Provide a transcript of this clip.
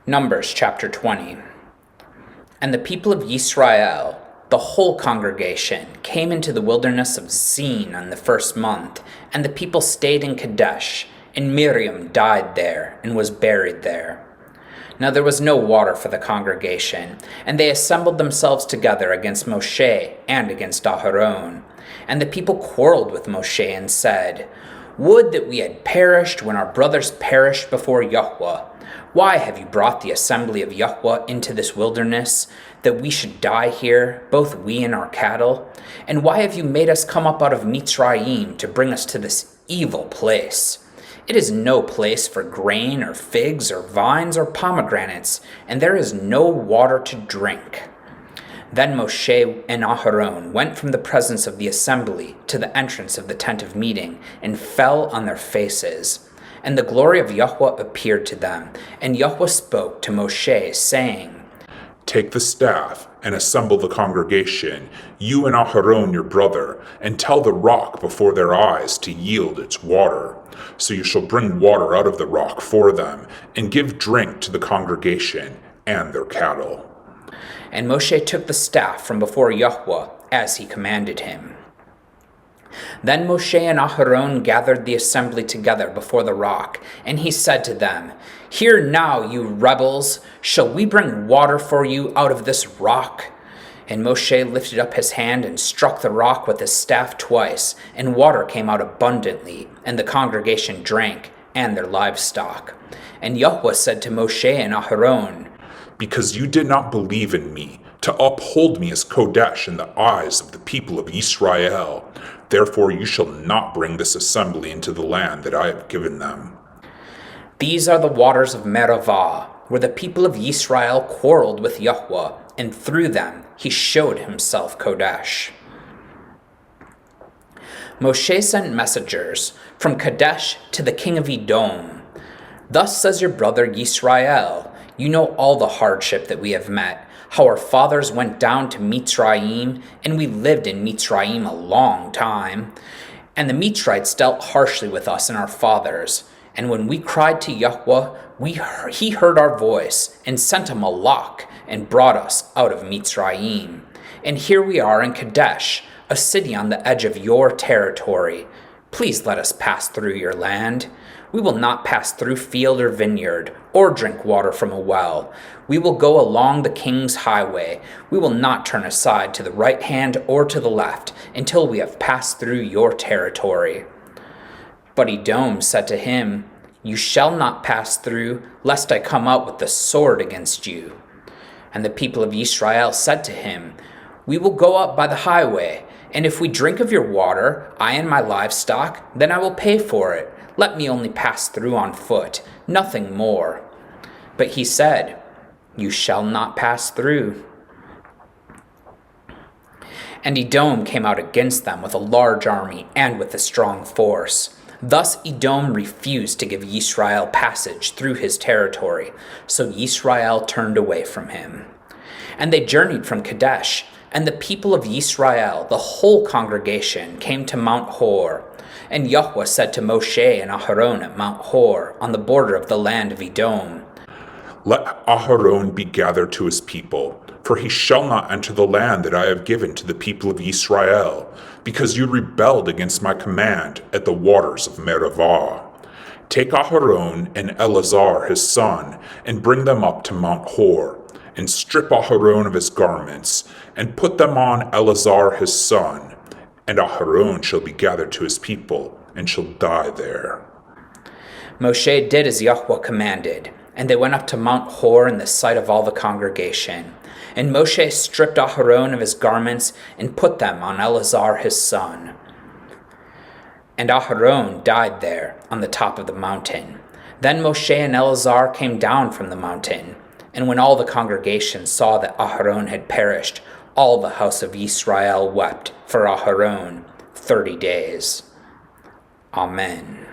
Numbers chapter 20. And the people of Yisra'el, the whole congregation, came into the wilderness of Tsin on the first month, and the people stayed in Qadesh, and Miryam died there and was buried there. Now there was no water for the congregation, and they assembled themselves together against Moshe and against Aharon. And the people quarreled with Moshe and said, "Would that we had perished when our brothers perished before YHWH. Why have you brought the assembly of YHWH into this wilderness, that we should die here, both we and our cattle? And why have you made us come up out of Mitsrayim to bring us to this evil place? It is no place for grain or figs or vines or pomegranates, and there is no water to drink." Then Moshe and Aharon went from the presence of the assembly to the entrance of the tent of meeting and fell on their faces. And the glory of YHWH appeared to them, and YHWH spoke to Moshe, saying, "Take the staff and assemble the congregation, you and Aharon your brother, and tell the rock before their eyes to yield its water. So you shall bring water out of the rock for them, and give drink to the congregation and their cattle." And Moshe took the staff from before YHWH, as he commanded him. Then Moshe and Aharon gathered the assembly together before the rock, and he said to them, "Hear now, you rebels, shall we bring water for you out of this rock?" And Moshe lifted up his hand and struck the rock with his staff twice, and water came out abundantly, and the congregation drank, and their livestock. And YHWH said to Moshe and Aharon, "Because you did not believe in me, to uphold me as Qadesh in the eyes of the people of Yisra'el, therefore you shall not bring this assembly into the land that I have given them." These are the waters of Meribah, where the people of Yisrael quarreled with YHWH, and through them he showed himself Qadesh. Moshe sent messengers from Qadesh to the king of Edom. "Thus says your brother Yisra'el, you know all the hardship that we have met, how our fathers went down to Mitsrayim, and we lived in Mitsrayim a long time. And the Mitzrites dealt harshly with us and our fathers. And when we cried to YHWH, he heard our voice, and sent a malach, and brought us out of Mitsrayim. And here we are in Qadesh, a city on the edge of your territory. Please let us pass through your land. We will not pass through field or vineyard, or drink water from a well. We will go along the king's highway. We will not turn aside to the right hand or to the left, until we have passed through your territory." But Edom said to him, "You shall not pass through, lest I come out with the sword against you." And the people of Yisrael said to him, "We will go up by the highway, and if we drink of your water, I and my livestock, then I will pay for it. Let me only pass through on foot, nothing more." But he said, "You shall not pass through." And Edom came out against them with a large army and with a strong force. Thus Edom refused to give Yisrael passage through his territory, so Yisrael turned away from him. And they journeyed from Qadesh, and the people of Yisrael, the whole congregation, came to Mount Hor. And YHWH said to Moshe and Aharon at Mount Hor, on the border of the land of Edom, "Let Aharon be gathered to his people, for he shall not enter the land that I have given to the people of Yisrael, because you rebelled against my command at the waters of Meribah. Take Aharon and Eleazar his son, and bring them up to Mount Hor, and strip Aharon of his garments, and put them on Eleazar his son, and Aharon shall be gathered to his people, and shall die there." Moshe did as YHWH commanded, and they went up to Mount Hor in the sight of all the congregation. And Moshe stripped Aharon of his garments and put them on Eleazar his son. And Aharon died there on the top of the mountain. Then Moshe and Eleazar came down from the mountain. And when all the congregation saw that Aharon had perished, all the house of Yisrael wept for Aharon 30 days. Amen.